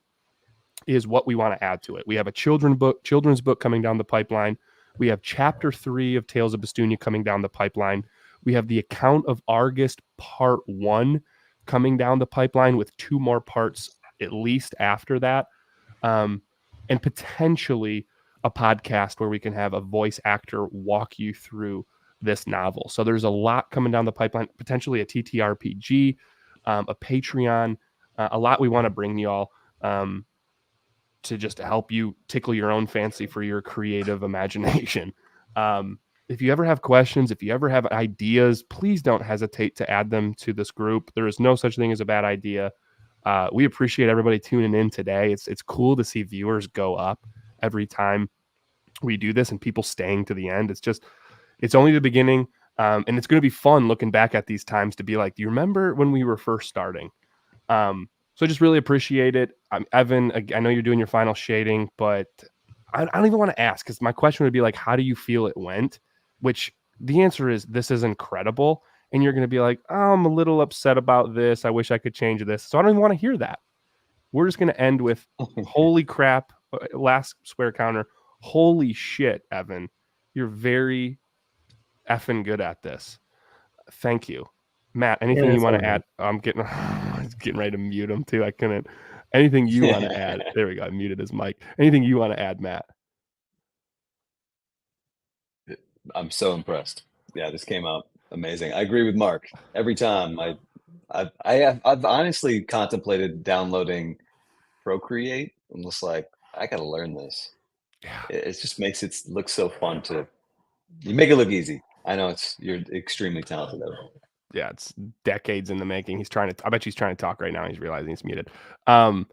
is what we want to add to it. We have a children's book coming down the pipeline. We have chapter 3 of Tales of Bestunia coming down the pipeline. We have the Account of Argus Part 1 coming down the pipeline with 2 more parts at least after that. And potentially a podcast where we can have a voice actor walk you through this novel. So there's a lot coming down the pipeline, potentially a TTRPG, a Patreon, a lot we want to bring y'all to just help you tickle your own fancy for your creative imagination. If you ever have questions, if you ever have ideas, please don't hesitate to add them to this group. There is no such thing as a bad idea. We appreciate everybody tuning in today. It's cool to see viewers go up every time we do this and people staying to the end. It's only the beginning. And it's going to be fun looking back at these times to be like, do you remember when we were first starting? So I just really appreciate it. Evan, I know you're doing your final shading, but I don't even want to ask, because my question would be like, how do you feel it went? Which the answer is, this is incredible. And you're going to be like, oh, I'm a little upset about this. I wish I could change this. So I don't even want to hear that. We're just going to end with, holy crap, last square counter. Holy shit, Evan. You're very effing good at this. Thank you. Matt, anything you want to add? I'm getting ready to mute him too. I couldn't. Anything you want to add? There we go. I muted his mic. Anything you want to add, Matt? I'm so impressed. Yeah, this came out amazing. I agree with Mark. Every time I've honestly contemplated downloading Procreate. I'm just like, I got to learn this. Yeah. It just makes it look so fun you make it look easy. I know you're extremely talented at it. Yeah, it's decades in the making. I bet he's trying to talk right now. He's realizing he's muted. And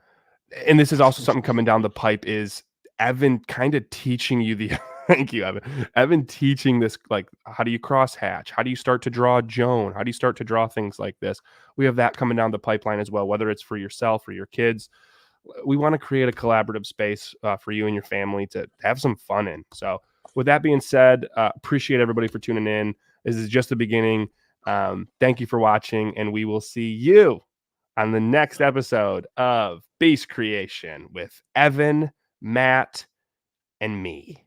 this is also something coming down the pipe, is Evan kind of teaching you the thank you, Evan. Evan teaching this, like, how do you cross hatch? How do you start to draw Joan? How do you start to draw things like this? We have that coming down the pipeline as well, whether it's for yourself or your kids. We want to create a collaborative space for you and your family to have some fun in. So with that being said, appreciate everybody for tuning in. This is just the beginning. Thank you for watching, and we will see you on the next episode of Beast Creation with Evan, Matt, and me.